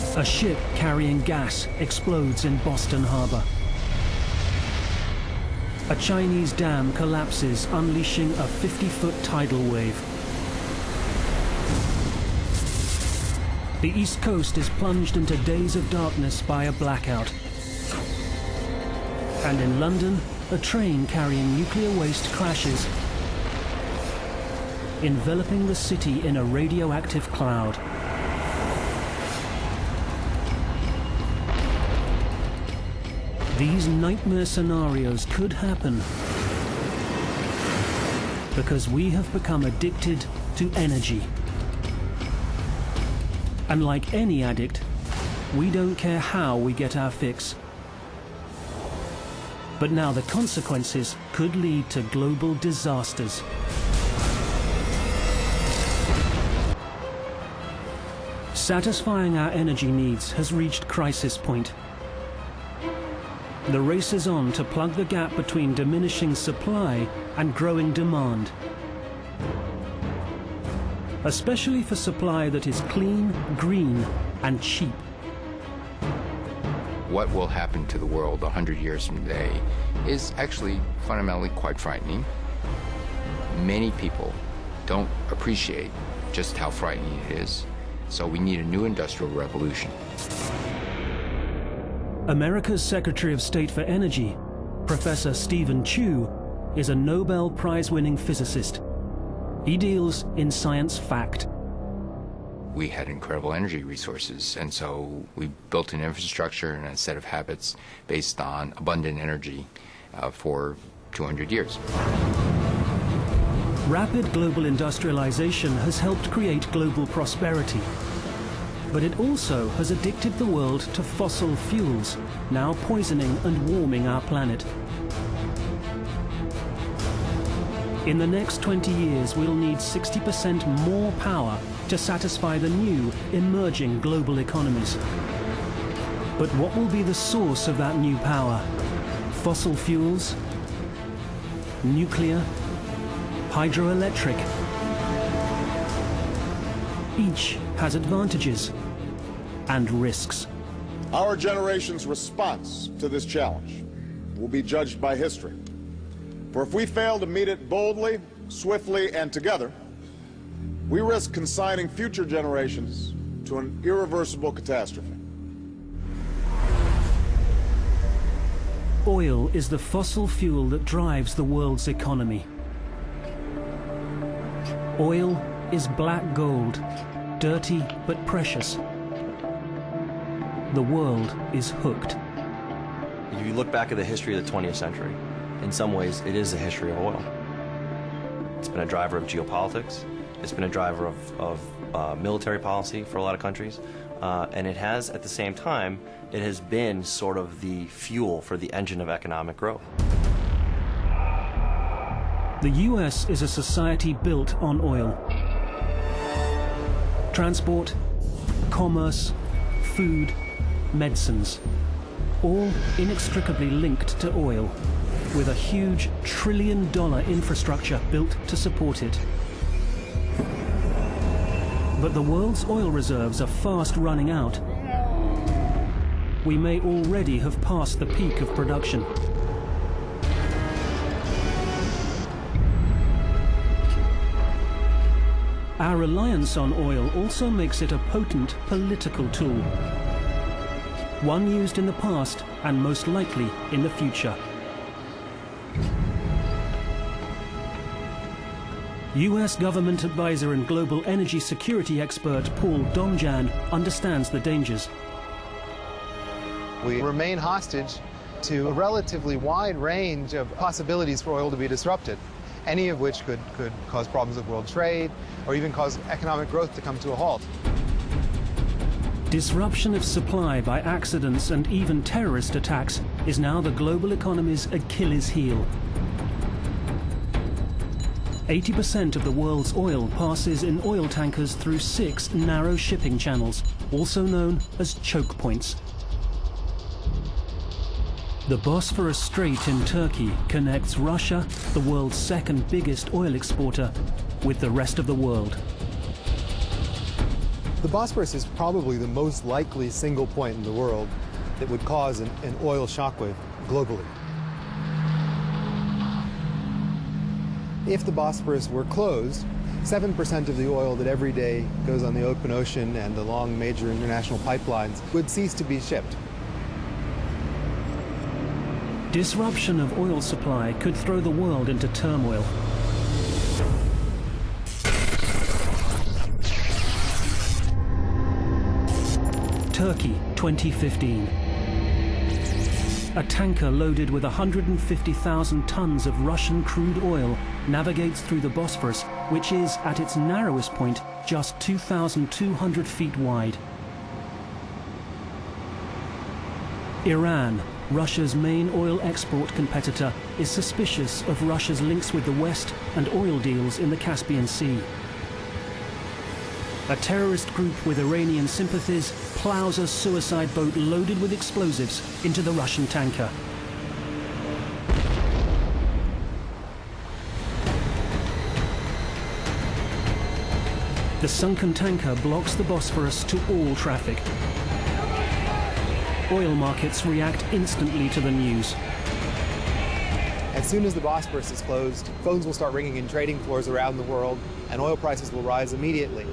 A ship carrying gas explodes in Boston Harbor. A Chinese dam collapses, unleashing a 50-foot tidal wave. The East Coast is plunged into days of darkness by a blackout. And in London, a train carrying nuclear waste crashes, enveloping the city in a radioactive cloud. These nightmare scenarios could happen because we have become addicted to energy. And like any addict, we don't care how we get our fix. But now the consequences could lead to global disasters. Satisfying our energy needs has reached crisis point. The race is on to plug the gap between diminishing supply and growing demand. Especially for supply that is clean, green, and cheap. What will happen to the world 100 years from today is actually fundamentally quite frightening. Many people don't appreciate just how frightening it is, so we need a new industrial revolution. America's Secretary of State for Energy, Professor Stephen Chu, is a Nobel Prize-winning physicist. He deals in science fact. We had incredible energy resources, and so we built an infrastructure and a set of habits based on abundant energy for 200 years. Rapid global industrialization has helped create global prosperity. But it also has addicted the world to fossil fuels, now poisoning and warming our planet. In the next 20 years, we'll need 60% more power to satisfy the new, emerging global economies. But what will be the source of that new power? Fossil fuels? Nuclear? Hydroelectric? Each has advantages and risks. Our generation's response to this challenge will be judged by history. For if we fail to meet it boldly, swiftly, and together, we risk consigning future generations to an irreversible catastrophe. Oil is the fossil fuel that drives the world's economy. Oil is black gold, dirty but precious. The world is hooked. If you look back at the history of the 20th century, in some ways it is the history of oil. It's been a driver of geopolitics, it's been a driver of military policy for a lot of countries, and it has, at the same time, it has been sort of the fuel for the engine of economic growth. The US is a society built on oil. Transport, commerce, food, medicines, all inextricably linked to oil, with a huge trillion-dollar infrastructure built to support it. But the world's oil reserves are fast running out. We may already have passed the peak of production. Our reliance on oil also makes it a potent political tool, one used in the past and most likely in the future. US government advisor and global energy security expert Paul Domjan understands the dangers. We remain hostage to a relatively wide range of possibilities for oil to be disrupted, any of which could cause problems with world trade or even cause economic growth to come to a halt. Disruption of supply by accidents and even terrorist attacks is now the global economy's Achilles heel. 80% of the world's oil passes in oil tankers through 6 narrow shipping channels, also known as choke points. The Bosphorus Strait in Turkey connects Russia, the world's second biggest oil exporter, with the rest of the world. The Bosphorus is probably the most likely single point in the world that would cause an oil shockwave globally. If the Bosphorus were closed, 7% of the oil that every day goes on the open ocean and along major international pipelines would cease to be shipped. Disruption of oil supply could throw the world into turmoil. Turkey, 2015. A tanker loaded with 150,000 tons of Russian crude oil navigates through the Bosphorus, which is, at its narrowest point, just 2,200 feet wide. Iran, Russia's main oil export competitor, is suspicious of Russia's links with the West and oil deals in the Caspian Sea. A terrorist group with Iranian sympathies plows a suicide boat loaded with explosives into the Russian tanker. The sunken tanker blocks the Bosphorus to all traffic. Oil markets react instantly to the news. As soon as the Bosphorus is closed, phones will start ringing in trading floors around the world, and oil prices will rise immediately.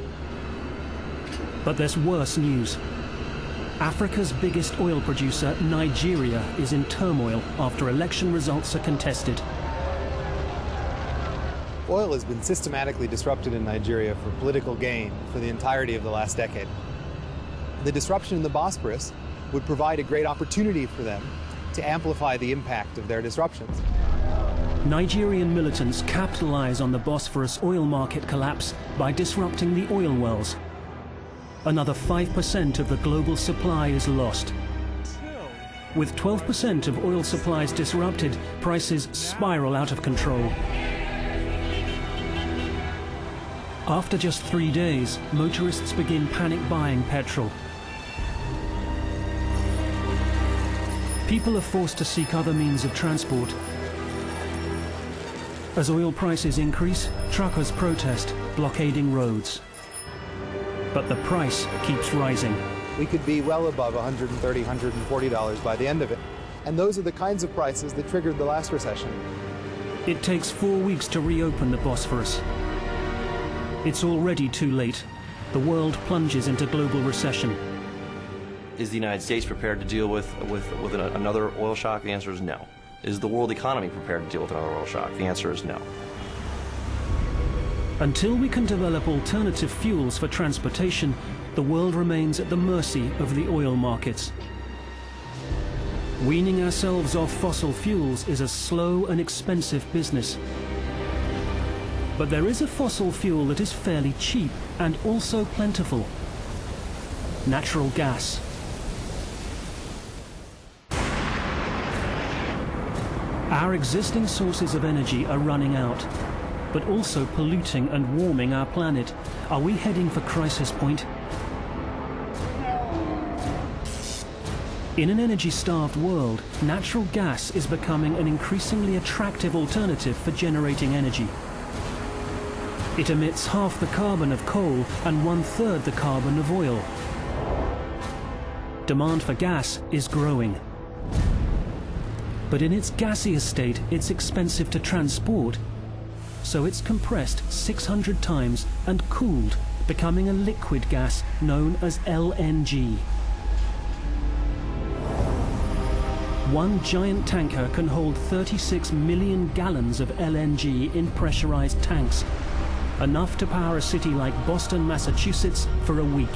But there's worse news. Africa's biggest oil producer, Nigeria, is in turmoil after election results are contested. Oil has been systematically disrupted in Nigeria for political gain for the entirety of the last decade. The disruption in the Bosphorus would provide a great opportunity for them to amplify the impact of their disruptions. Nigerian militants capitalize on the Bosphorus oil market collapse by disrupting the oil wells. Another 5% of the global supply is lost. With 12% of oil supplies disrupted, prices spiral out of control. After just 3 days, motorists begin panic buying petrol. People are forced to seek other means of transport. As oil prices increase, truckers protest, blockading roads. But the price keeps rising. We could be well above $130, $140 by the end of it. And those are the kinds of prices that triggered the last recession. It takes 4 weeks to reopen the Bosphorus. It's already too late. The world plunges into global recession. Is the United States prepared to deal with another oil shock? The answer is no. Is the world economy prepared to deal with another oil shock? The answer is no. Until we can develop alternative fuels for transportation, the world remains at the mercy of the oil markets. Weaning ourselves off fossil fuels is a slow and expensive business. But there is a fossil fuel that is fairly cheap and also plentiful: natural gas. Our existing sources of energy are running out, but also polluting and warming our planet. Are we heading for crisis point? In an energy-starved world, natural gas is becoming an increasingly attractive alternative for generating energy. It emits half the carbon of coal and 1/3 the carbon of oil. Demand for gas is growing. But in its gaseous state, it's expensive to transport, so it's compressed 600 times and cooled, becoming a liquid gas known as LNG. One giant tanker can hold 36 million gallons of LNG in pressurized tanks, enough to power a city like Boston, Massachusetts for a week.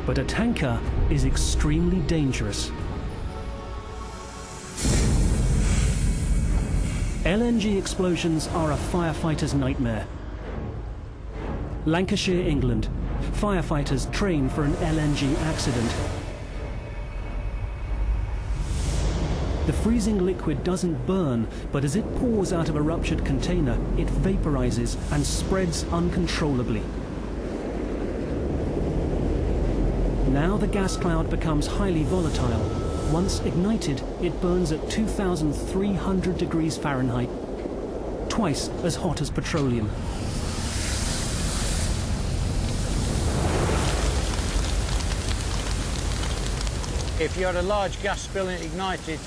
But a tanker is extremely dangerous. LNG explosions are a firefighter's nightmare. Lancashire, England. Firefighters train for an LNG accident. The freezing liquid doesn't burn, but as it pours out of a ruptured container, it vaporizes and spreads uncontrollably. Now the gas cloud becomes highly volatile. Once ignited, it burns at 2,300 degrees Fahrenheit, twice as hot as petroleum. If you had a large gas spill and it ignited,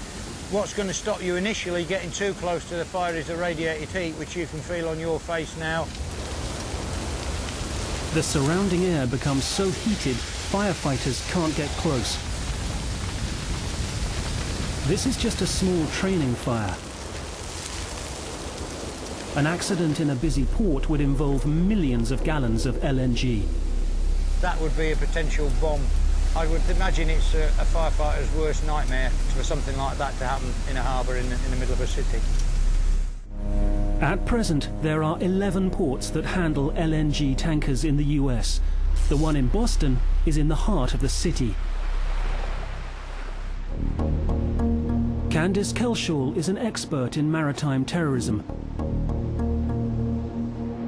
what's going to stop you initially getting too close to the fire is the radiated heat, which you can feel on your face now. The surrounding air becomes so heated, firefighters can't get close. This is just a small training fire. An accident in a busy port would involve millions of gallons of LNG. That would be a potential bomb. I would imagine it's a firefighter's worst nightmare for something like that to happen in a harbour in the middle of a city. At present, there are 11 ports that handle LNG tankers in the US. The one in Boston is in the heart of the city. Candice Kelshaw is an expert in maritime terrorism.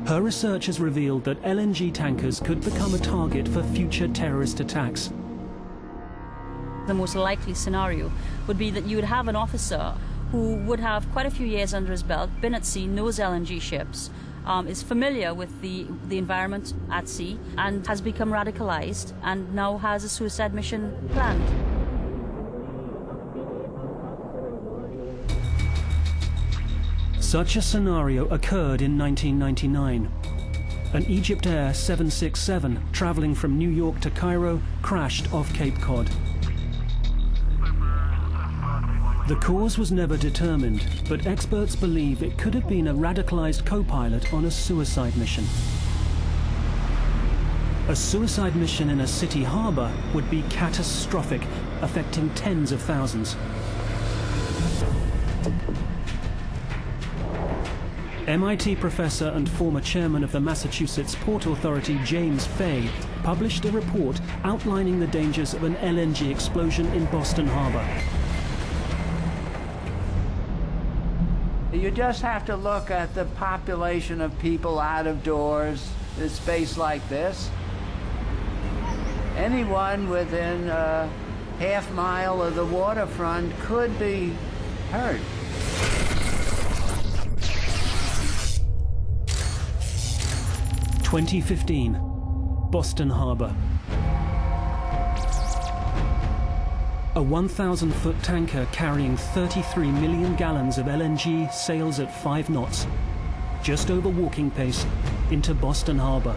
Her research has revealed that LNG tankers could become a target for future terrorist attacks. The most likely scenario would be that you would have an officer who would have quite a few years under his belt, been at sea, knows LNG ships, is familiar with the environment at sea, and has become radicalized and now has a suicide mission planned. Such a scenario occurred in 1999. An Egyptair 767 traveling from New York to Cairo crashed off Cape Cod. The cause was never determined, but experts believe it could have been a radicalized co-pilot on a suicide mission. A suicide mission in a city harbor would be catastrophic, affecting tens of thousands. MIT professor and former chairman of the Massachusetts Port Authority, James Fay, published a report outlining the dangers of an LNG explosion in Boston Harbor. You just have to look at the population of people out of doors in a space like this. Anyone within a half-mile of the waterfront could be hurt. (2015) Boston Harbor. A 1,000-foot tanker carrying 33 million gallons of LNG sails at 5 knots, just over walking pace, into Boston Harbor.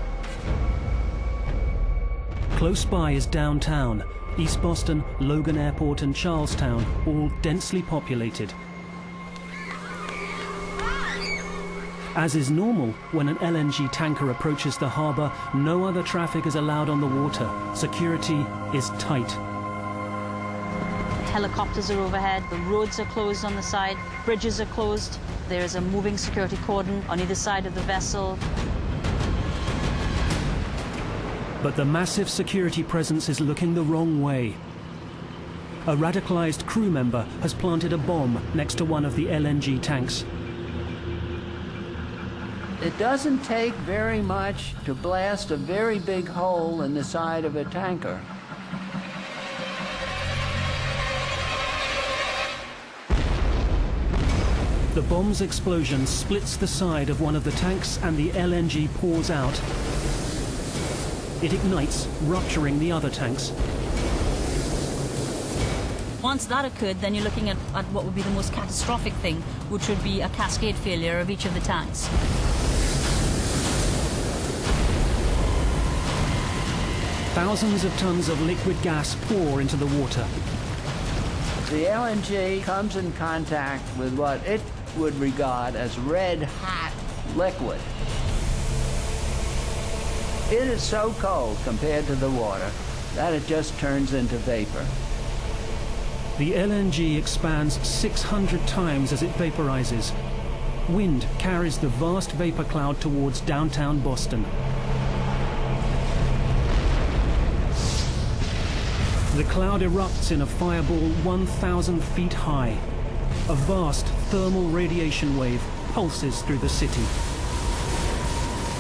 Close by is downtown, East Boston, Logan Airport and Charlestown, all densely populated. As is normal, when an LNG tanker approaches the harbor, no other traffic is allowed on the water. Security is tight. Helicopters are overhead, the roads are closed on the side, bridges are closed, there is a moving security cordon on either side of the vessel. But the massive security presence is looking the wrong way. A radicalized crew member has planted a bomb next to one of the LNG tanks. It doesn't take very much to blast a very big hole in the side of a tanker. The bomb's explosion splits the side of one of the tanks and the LNG pours out. It ignites, rupturing the other tanks. Once that occurred, then you're looking at what would be the most catastrophic thing, which would be a cascade failure of each of the tanks. Thousands of tons of liquid gas pour into the water. The LNG comes in contact with what it would regard as red-hot liquid. It is so cold compared to the water that it just turns into vapor. The LNG expands 600 times as it vaporizes. Wind carries the vast vapor cloud towards downtown Boston. The cloud erupts in a fireball 1,000 feet high. A vast thermal radiation wave pulses through the city.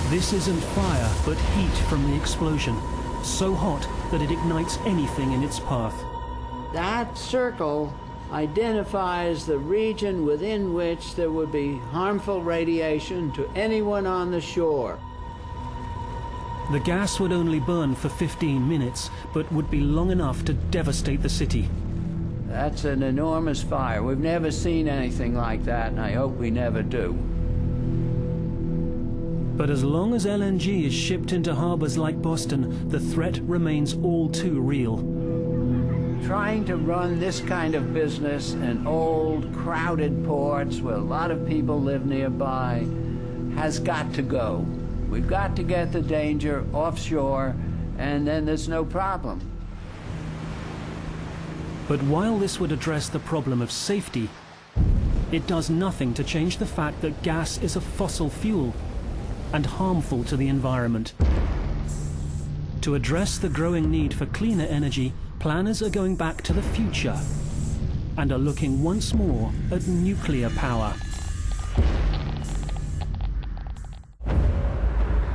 This isn't fire, but heat from the explosion, so hot that it ignites anything in its path. That circle identifies the region within which there would be harmful radiation to anyone on the shore. The gas would only burn for 15 minutes, but would be long enough to devastate the city. That's an enormous fire. We've never seen anything like that, and I hope we never do. But as long as LNG is shipped into harbors like Boston, the threat remains all too real. Trying to run this kind of business in old, crowded ports where a lot of people live nearby has got to go. We've got to get the danger offshore, and then there's no problem. But while this would address the problem of safety, it does nothing to change the fact that gas is a fossil fuel and harmful to the environment. To address the growing need for cleaner energy, planners are going back to the future and are looking once more at nuclear power.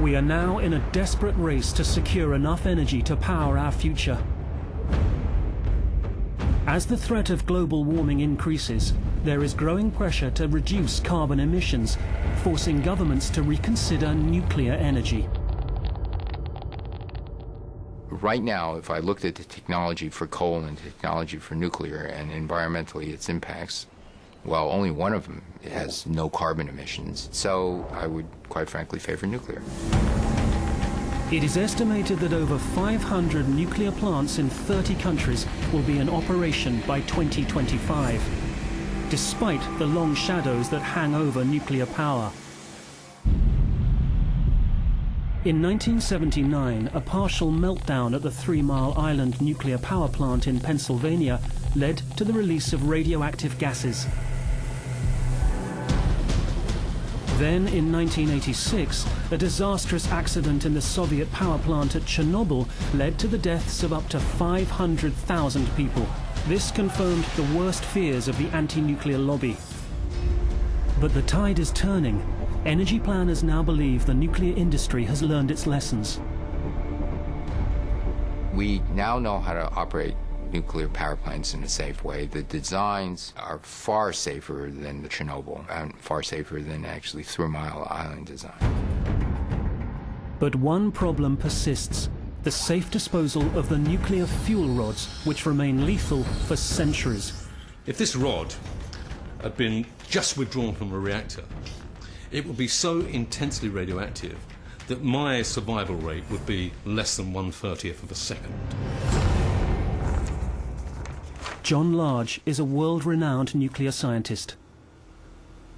We are now in a desperate race to secure enough energy to power our future. As the threat of global warming increases, there is growing pressure to reduce carbon emissions, forcing governments to reconsider nuclear energy. Right now, if I looked at the technology for coal and technology for nuclear and environmentally its impacts, well, only one of them has no carbon emissions, so I would quite frankly favor nuclear. It is estimated that over 500 nuclear plants in 30 countries will be in operation by 2025, despite the long shadows that hang over nuclear power. In 1979, a partial meltdown at the 3 Mile Island nuclear power plant in Pennsylvania led to the release of radioactive gases. Then, in 1986, a disastrous accident in the Soviet power plant at Chernobyl led to the deaths of up to 500,000 people. This confirmed the worst fears of the anti-nuclear lobby. But the tide is turning. Energy planners now believe the nuclear industry has learned its lessons. We now know how to operate nuclear power plants in a safe way. The designs are far safer than the Chernobyl and far safer than actually 3 Mile Island design. But one problem persists: the safe disposal of the nuclear fuel rods, which remain lethal for centuries. If this rod had been just withdrawn from a reactor, it would be so intensely radioactive that my survival rate would be less than 1/30th of a second. John Large is a world-renowned nuclear scientist.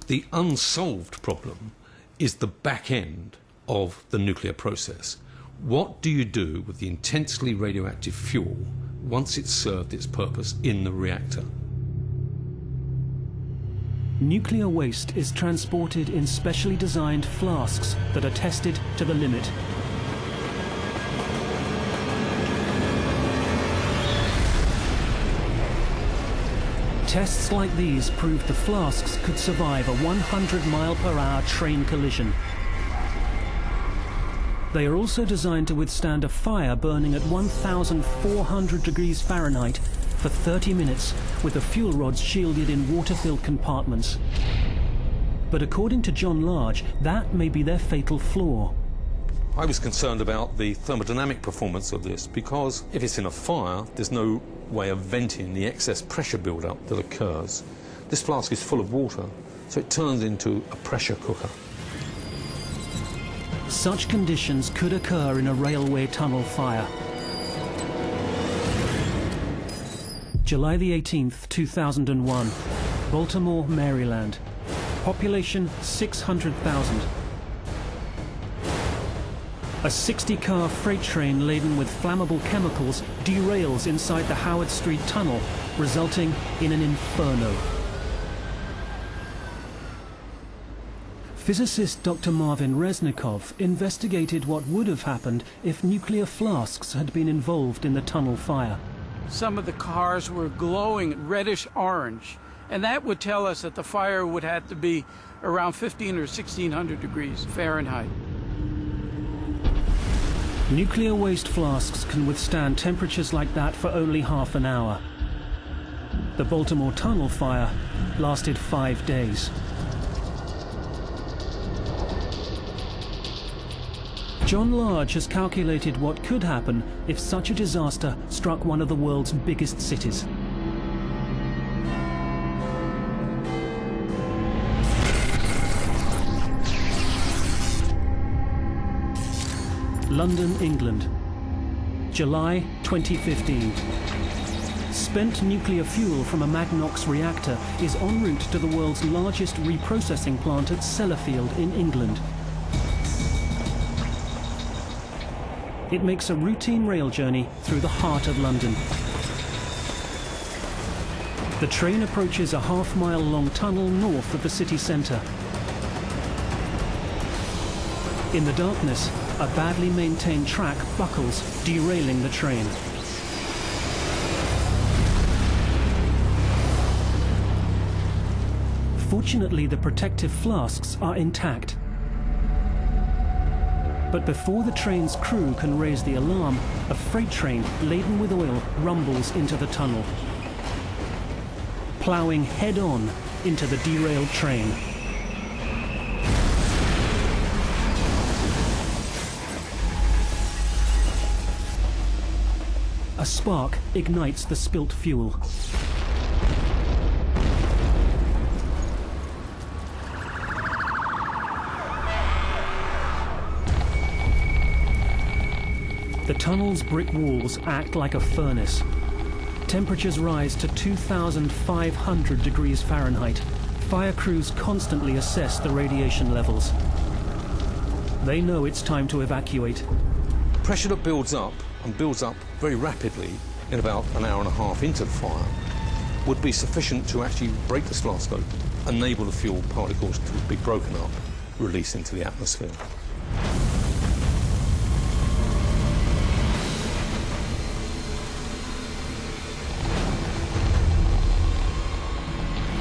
The unsolved problem is the back end of the nuclear process. What do you do with the intensely radioactive fuel once it's served its purpose in the reactor? Nuclear waste is transported in specially designed flasks that are tested to the limit. Tests like these proved the flasks could survive a 100-mile-per-hour train collision. They are also designed to withstand a fire burning at 1,400 degrees Fahrenheit for 30 minutes, with the fuel rods shielded in water-filled compartments. But according to John Large, that may be their fatal flaw. I was concerned about the thermodynamic performance of this because if it's in a fire, there's no way of venting the excess pressure build-up that occurs. This flask is full of water, so it turns into a pressure cooker. Such conditions could occur in a railway tunnel fire. July the 18th, 2001, Baltimore, Maryland. Population 600,000. A 60-car freight train laden with flammable chemicals derails inside the Howard Street tunnel, resulting in an inferno. Physicist Dr. Marvin Resnikov investigated what would have happened if nuclear flasks had been involved in the tunnel fire. Some of the cars were glowing reddish orange, and that would tell us that the fire would have to be around 1,500 or 1,600 degrees Fahrenheit. Nuclear waste flasks can withstand temperatures like that for only half an hour. The Baltimore tunnel fire lasted 5 days. John Large has calculated what could happen if such a disaster struck one of the world's biggest cities. London, England, July 2015. Spent nuclear fuel from a Magnox reactor is en route to the world's largest reprocessing plant at Sellafield in England. It makes a routine rail journey through the heart of London. The train approaches a half-mile-long tunnel north of the city centre. In the darkness, a badly maintained track buckles, derailing the train. Fortunately, the protective flasks are intact. But before the train's crew can raise the alarm, a freight train laden with oil rumbles into the tunnel, ploughing head-on into the derailed train. A spark ignites the spilt fuel. The tunnel's brick walls act like a furnace. Temperatures rise to 2,500 degrees Fahrenheit. Fire crews constantly assess the radiation levels. They know it's time to evacuate. Pressure that builds up and builds up very rapidly in about an hour and a half into the fire would be sufficient to actually break this flask open, enable the fuel particles to be broken up, released into the atmosphere.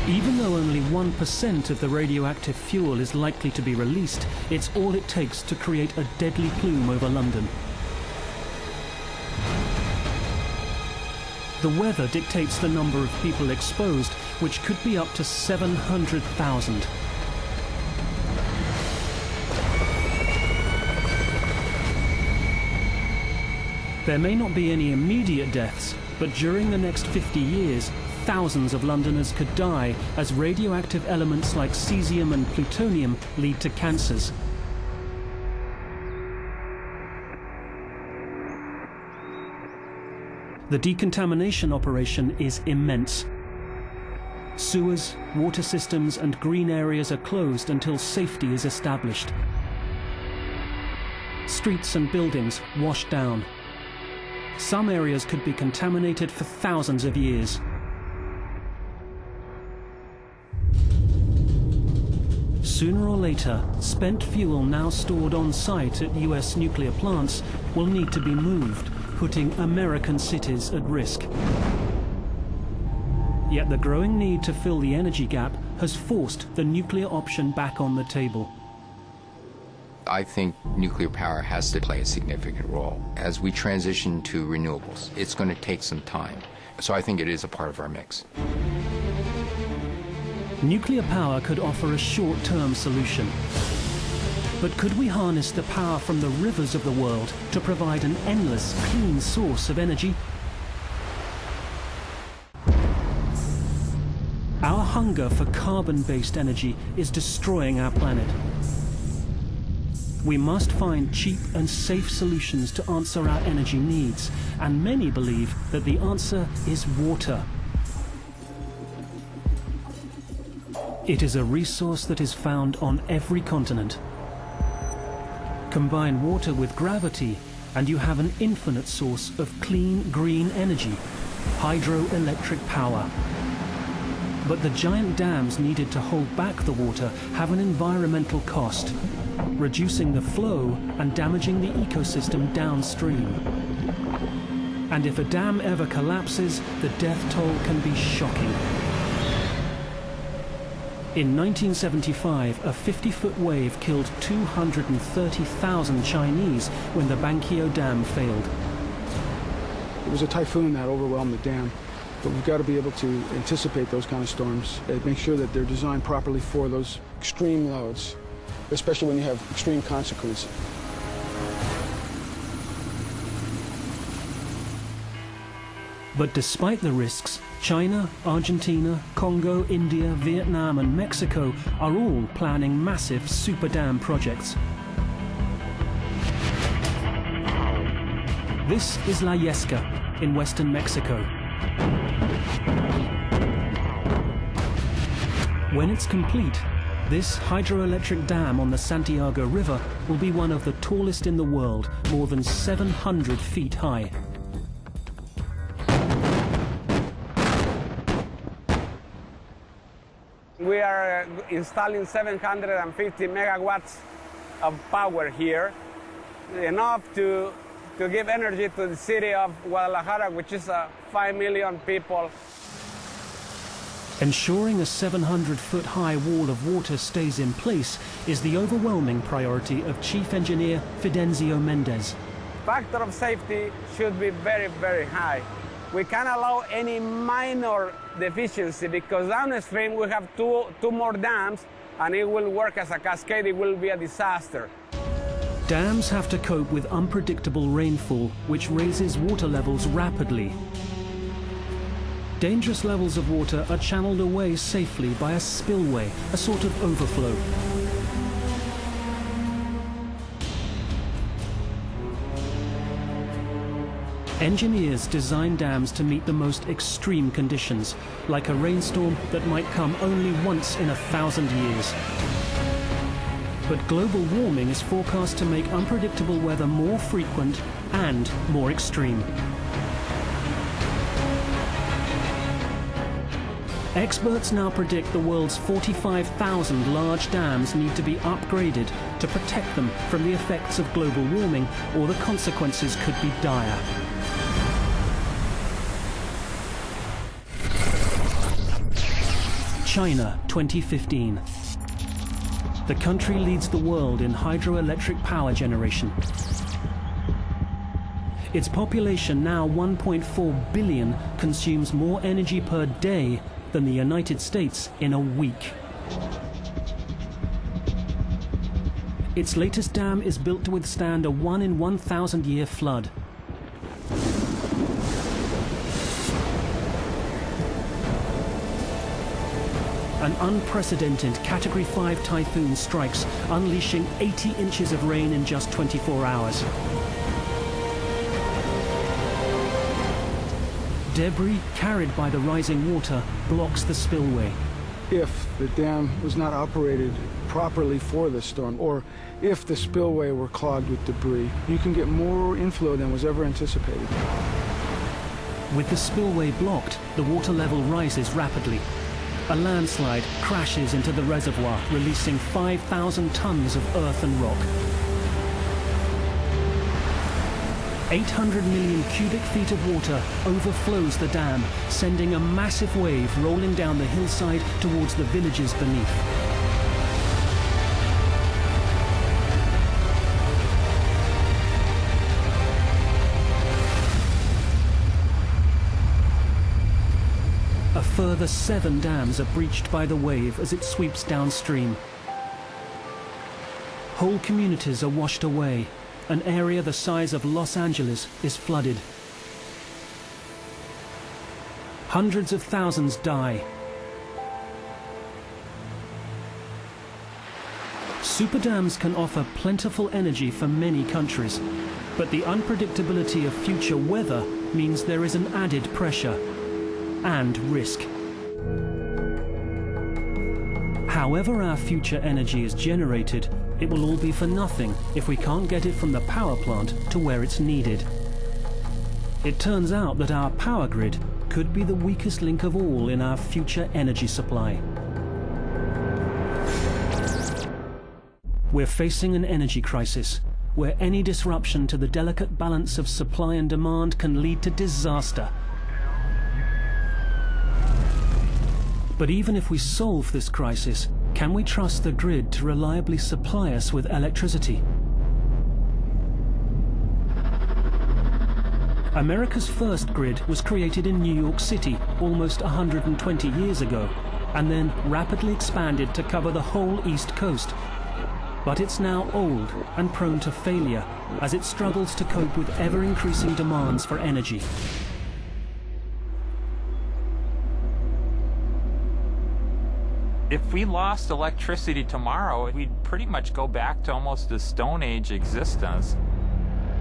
Even though only 1% of the radioactive fuel is likely to be released, it's all it takes to create a deadly plume over London. The weather dictates the number of people exposed, which could be up to 700,000. There may not be any immediate deaths, but during the next 50 years, thousands of Londoners could die as radioactive elements like cesium and plutonium lead to cancers. The decontamination operation is immense. Sewers, water systems and green areas are closed until safety is established. Streets and buildings washed down. Some areas could be contaminated for thousands of years. Sooner or later, spent fuel now stored on site at US nuclear plants will need to be moved, putting American cities at risk. Yet the growing need to fill the energy gap has forced the nuclear option back on the table. I think nuclear power has to play a significant role. As we transition to renewables, it's going to take some time. So I think it is a part of our mix. Nuclear power could offer a short-term solution. But could we harness the power from the rivers of the world to provide an endless, clean source of energy? Our hunger for carbon-based energy is destroying our planet. We must find cheap and safe solutions to answer our energy needs, and many believe that the answer is water. It is a resource that is found on every continent. Combine water with gravity, and you have an infinite source of clean, green energy, hydroelectric power. But the giant dams needed to hold back the water have an environmental cost, reducing the flow and damaging the ecosystem downstream. And if a dam ever collapses, the death toll can be shocking. In 1975, a 50-foot wave killed 230,000 Chinese when the Bankyo Dam failed. It was a typhoon that overwhelmed the dam, but we've got to be able to anticipate those kind of storms and make sure that they're designed properly for those extreme loads, especially when you have extreme consequences. But despite the risks, China, Argentina, Congo, India, Vietnam and Mexico are all planning massive super dam projects. This is La Yesca in western Mexico. When it's complete, this hydroelectric dam on the Santiago River will be one of the tallest in the world, more than 700 feet high. We are installing 750 megawatts of power here, enough to give energy to the city of Guadalajara, which is 5 million people. Ensuring a 700-foot-high wall of water stays in place is the overwhelming priority of Chief Engineer Fidencio Mendez. Factor of safety should be very, very high. We can't allow any minor deficiency because downstream we have two more dams and it will work as a cascade. It will be a disaster. Dams have to cope with unpredictable rainfall, which raises water levels rapidly. Dangerous levels of water are channeled away safely by a spillway, a sort of overflow. Engineers design dams to meet the most extreme conditions, like a rainstorm that might come only once in 1,000 years. But global warming is forecast to make unpredictable weather more frequent and more extreme. Experts now predict the world's 45,000 large dams need to be upgraded to protect them from the effects of global warming, or the consequences could be dire. China, 2015. The country leads the world in hydroelectric power generation. Its population, now 1.4 billion, consumes more energy per day than the United States in a week. Its latest dam is built to withstand a 1 in 1,000 year flood. An unprecedented Category 5 typhoon strikes, unleashing 80 inches of rain in just 24 hours. Debris carried by the rising water blocks the spillway. If the dam was not operated properly for the storm, or if the spillway were clogged with debris, you can get more inflow than was ever anticipated. With the spillway blocked, the water level rises rapidly. A landslide crashes into the reservoir, releasing 5,000 tons of earth and rock. 800 million cubic feet of water overflows the dam, sending a massive wave rolling down the hillside towards the villages beneath. A further 7 dams are breached by the wave as it sweeps downstream. Whole communities are washed away. An area the size of Los Angeles is flooded. Hundreds of thousands die. Super dams can offer plentiful energy for many countries, but the unpredictability of future weather means there is an added pressure and risk. However our future energy is generated, it will all be for nothing if we can't get it from the power plant to where it's needed. It turns out that our power grid could be the weakest link of all in our future energy supply. We're facing an energy crisis, where any disruption to the delicate balance of supply and demand can lead to disaster. But even if we solve this crisis, can we trust the grid to reliably supply us with electricity? America's first grid was created in New York City almost 120 years ago, and then rapidly expanded to cover the whole East Coast. But it's now old and prone to failure as it struggles to cope with ever-increasing demands for energy. If we lost electricity tomorrow, we'd pretty much go back to almost a Stone Age existence.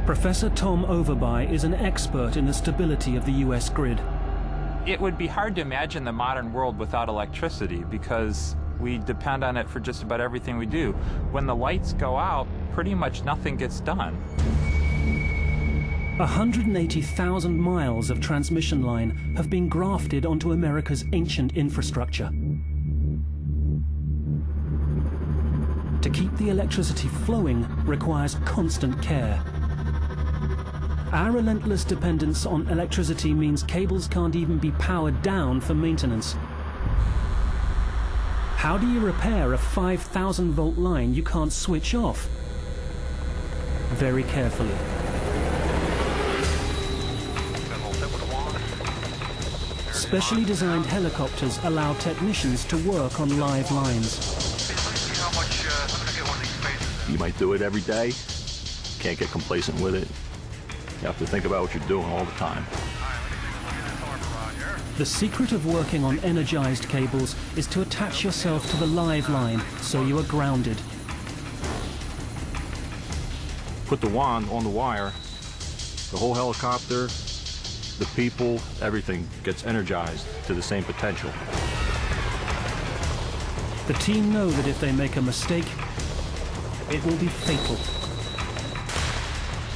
Professor Tom Overby is an expert in the stability of the US grid. It would be hard to imagine the modern world without electricity because we depend on it for just about everything we do. When the lights go out, pretty much nothing gets done. 180,000 miles of transmission line have been grafted onto America's ancient infrastructure. To keep the electricity flowing requires constant care. Our relentless dependence on electricity means cables can't even be powered down for maintenance. How do you repair a 5,000-volt line you can't switch off? Very carefully. Specially designed helicopters allow technicians to work on live lines. You might do it every day. Can't get complacent with it. You have to think about what you're doing all the time. The secret of working on energized cables is to attach yourself to the live line so you are grounded. Put the wand on the wire, the whole helicopter, the people, everything gets energized to the same potential. The team know that if they make a mistake, it will be fatal.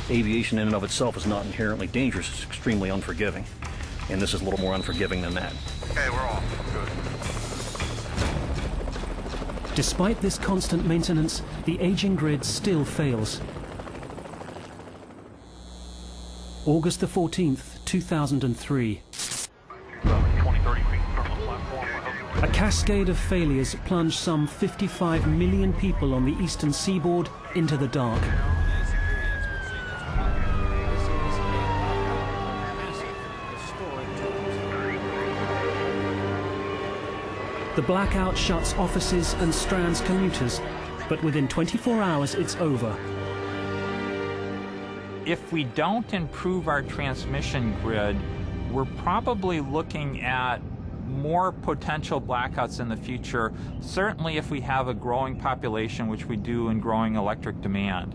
Aviation in and of itself is not inherently dangerous, it's extremely unforgiving. And this is a little more unforgiving than that. Okay, we're off. Good. Despite this constant maintenance, the aging grid still fails. August the 14th, 2003. A cascade of failures plunged some 55 million people on the eastern seaboard into the dark. The blackout shuts offices and strands commuters, but within 24 hours it's over. If we don't improve our transmission grid, we're probably looking at more potential blackouts in the future, certainly if we have a growing population, which we do, and growing electric demand.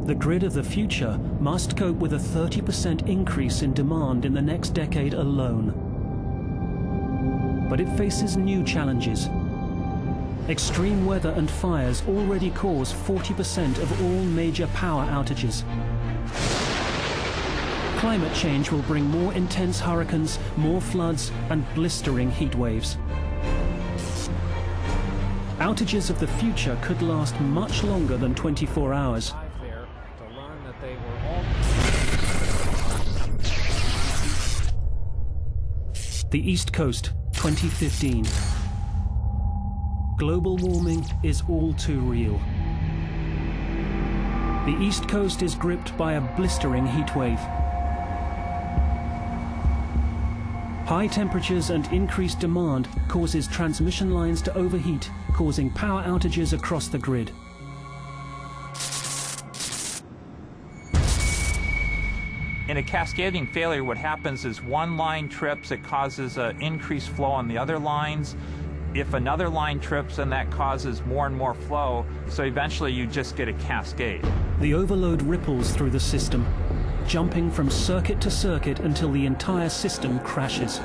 The grid of the future must cope with a 30% increase in demand in the next decade alone. But it faces new challenges. Extreme weather and fires already cause 40% of all major power outages. Climate change will bring more intense hurricanes, more floods, and blistering heat waves. Outages of the future could last much longer than 24 hours. The East Coast, 2015. Global warming is all too real. The East Coast is gripped by a blistering heat wave. High temperatures and increased demand causes transmission lines to overheat, causing power outages across the grid. In a cascading failure, what happens is one line trips, it causes an increased flow on the other lines. If another line trips, then that causes more and more flow, so eventually you just get a cascade. The overload ripples through the system, jumping from circuit to circuit until the entire system crashes.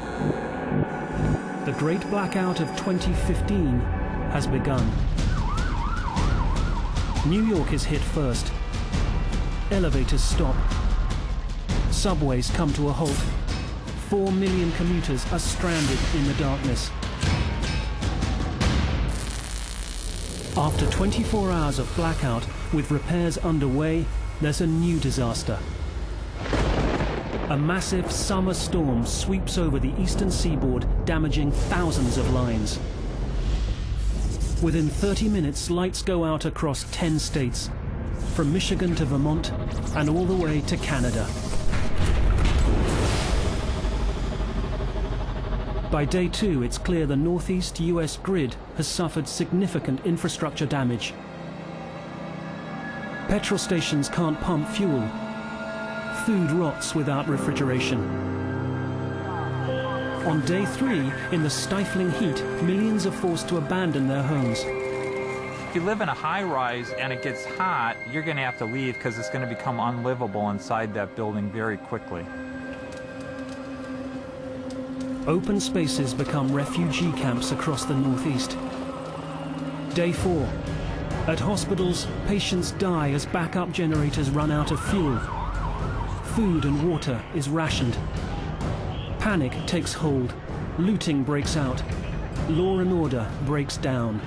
The Great Blackout of 2015 has begun. New York is hit first. Elevators stop. Subways come to a halt. 4 million commuters are stranded in the darkness. After 24 hours of blackout, with repairs underway, there's a new disaster. A massive summer storm sweeps over the eastern seaboard, damaging thousands of lines. Within 30 minutes, lights go out across 10 states, from Michigan to Vermont, and all the way to Canada. By day 2, it's clear the northeast US grid has suffered significant infrastructure damage. Petrol stations can't pump fuel. Food rots without refrigeration. On day 3, in the stifling heat, millions are forced to abandon their homes. If you live in a high-rise and it gets hot, you're going to have to leave because it's going to become unlivable inside that building very quickly. Open spaces become refugee camps across the northeast. Day 4. At hospitals, patients die as backup generators run out of fuel. Food and water is rationed. Panic takes hold. Looting breaks out. Law and order breaks down.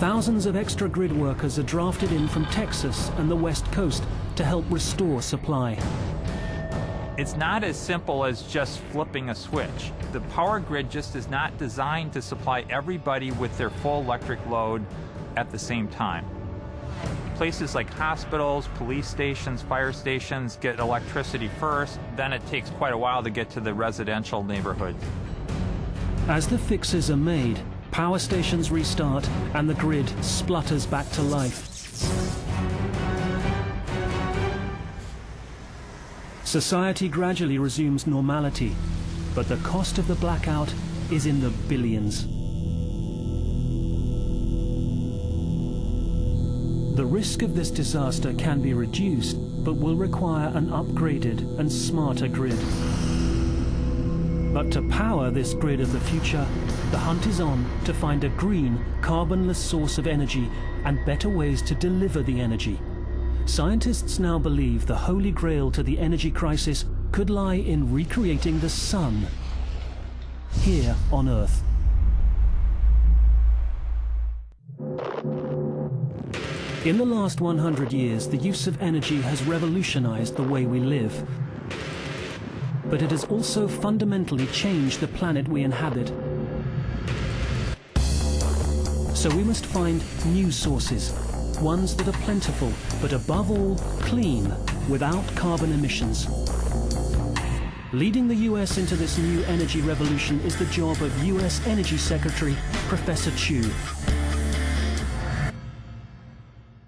Thousands of extra grid workers are drafted in from Texas and the West Coast to help restore supply. It's not as simple as just flipping a switch. The power grid just is not designed to supply everybody with their full electric load at the same time. Places like hospitals, police stations, fire stations get electricity first, then it takes quite a while to get to the residential neighborhoods. As the fixes are made, power stations restart and the grid splutters back to life. Society gradually resumes normality, but the cost of the blackout is in the billions. The risk of this disaster can be reduced, but will require an upgraded and smarter grid. But to power this grid of the future, the hunt is on to find a green, carbonless source of energy and better ways to deliver the energy. Scientists now believe the holy grail to the energy crisis could lie in recreating the sun here on Earth. In the last 100 years, the use of energy has revolutionized the way we live. But it has also fundamentally changed the planet we inhabit. So we must find new sources, ones that are plentiful, but above all, clean, without carbon emissions. Leading the US into this new energy revolution is the job of US Energy Secretary, Professor Chu.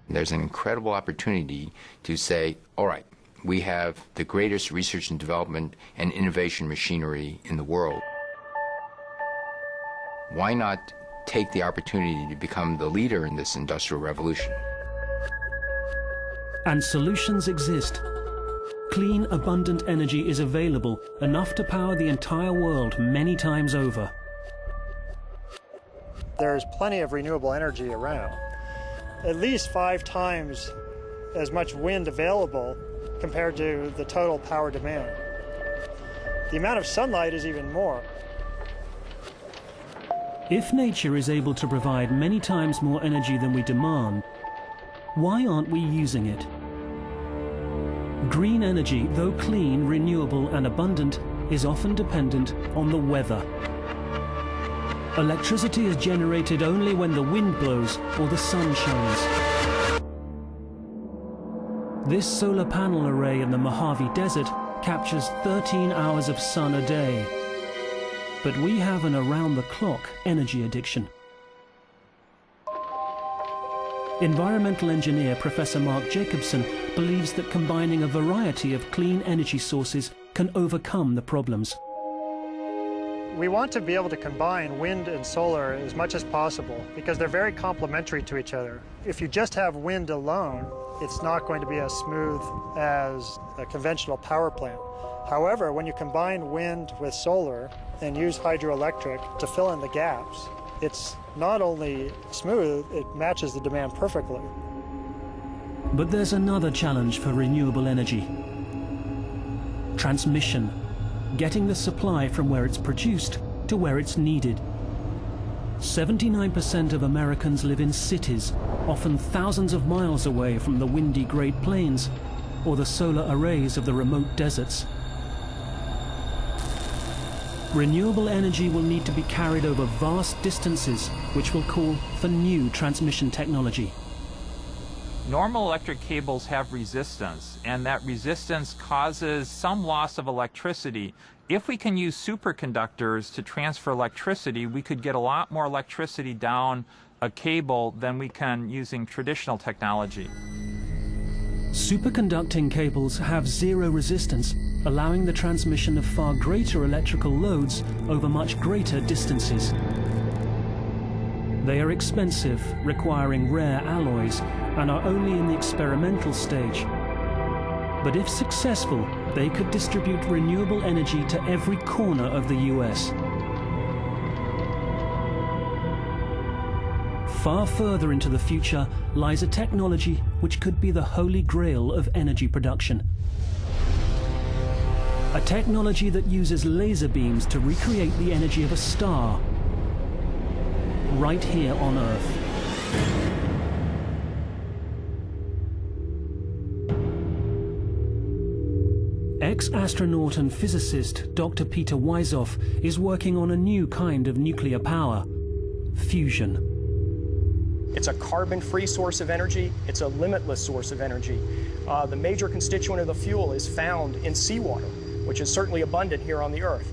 There's an incredible opportunity to say, all right, we have the greatest research and development and innovation machinery in the world. Why not take the opportunity to become the leader in this industrial revolution? And solutions exist. Clean, abundant energy is available, enough to power the entire world many times over. There's plenty of renewable energy around. At least 5 times as much wind available compared to the total power demand. The amount of sunlight is even more. If nature is able to provide many times more energy than we demand, why aren't we using it? Green energy, though clean, renewable and abundant, is often dependent on the weather. Electricity is generated only when the wind blows or the sun shines. This solar panel array in the Mojave Desert captures 13 hours of sun a day. But we have an around-the-clock energy addiction. Environmental engineer Professor Mark Jacobson believes that combining a variety of clean energy sources can overcome the problems. We want to be able to combine wind and solar as much as possible because they're very complementary to each other. If you just have wind alone, it's not going to be as smooth as a conventional power plant. However, when you combine wind with solar and use hydroelectric to fill in the gaps, it's not only smooth, it matches the demand perfectly. But there's another challenge for renewable energy. Transmission. Getting the supply from where it's produced to where it's needed. 79% of Americans live in cities, often thousands of miles away from the windy Great Plains or the solar arrays of the remote deserts. Renewable energy will need to be carried over vast distances, which will call for new transmission technology. Normal electric cables have resistance, and that resistance causes some loss of electricity. If we can use superconductors to transfer electricity, we could get a lot more electricity down a cable than we can using traditional technology. Superconducting cables have zero resistance, allowing the transmission of far greater electrical loads over much greater distances. They are expensive, requiring rare alloys, and are only in the experimental stage. But if successful, they could distribute renewable energy to every corner of the US. Far further into the future lies a technology which could be the holy grail of energy production. A technology that uses laser beams to recreate the energy of a star, right here on Earth. Ex-astronaut and physicist Dr. Peter Wisoff is working on a new kind of nuclear power, fusion. It's a carbon-free source of energy. It's a limitless source of energy. The major constituent of the fuel is found in seawater, which is certainly abundant here on the Earth.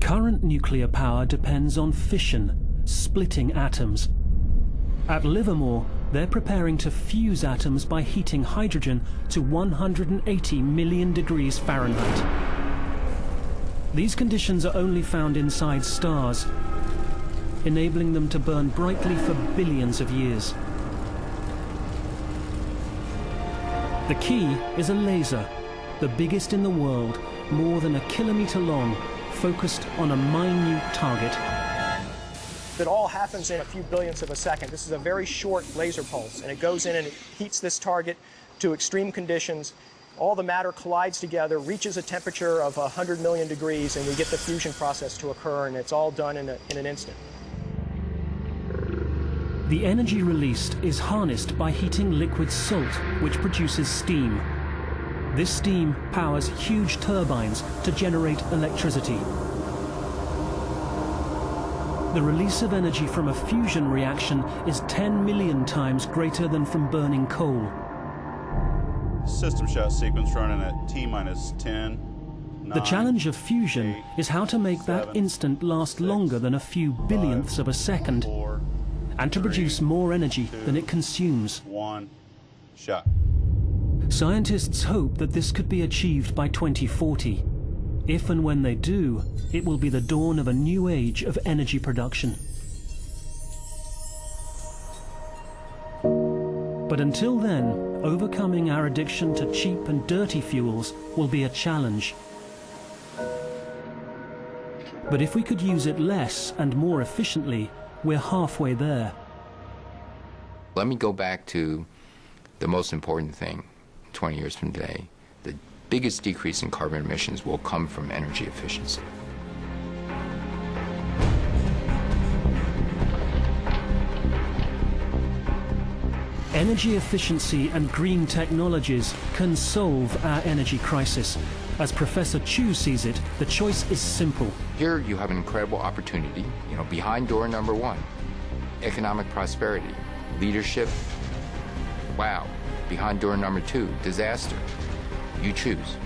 Current nuclear power depends on fission, splitting atoms. At Livermore, they're preparing to fuse atoms by heating hydrogen to 180 million degrees Fahrenheit. These conditions are only found inside stars, enabling them to burn brightly for billions of years. The key is a laser, the biggest in the world, more than 1 kilometer long, focused on a minute target. It all happens in a few billionths of a second. This is a very short laser pulse, and it goes in and it heats this target to extreme conditions. All the matter collides together, reaches a temperature of 100 million degrees, and we get the fusion process to occur, and it's all done in an instant. The energy released is harnessed by heating liquid salt, which produces steam. This steam powers huge turbines to generate electricity. The release of energy from a fusion reaction is 10 million times greater than from burning coal. System shot sequence running at T-minus 10. The challenge of fusion is how to make that instant last longer than a few billionths of a second, and to produce more energy than it consumes. 1, shot. Scientists hope that this could be achieved by 2040. If and when they do, it will be the dawn of a new age of energy production. But until then, overcoming our addiction to cheap and dirty fuels will be a challenge. But if we could use it less and more efficiently, we're halfway there. Let me go back to the most important thing 20 years from today. The biggest decrease in carbon emissions will come from energy efficiency. Energy efficiency and green technologies can solve our energy crisis. As Professor Chu sees it, the choice is simple. Here you have an incredible opportunity, behind door number 1. Economic prosperity, leadership, wow. Behind door number 2, disaster. You choose.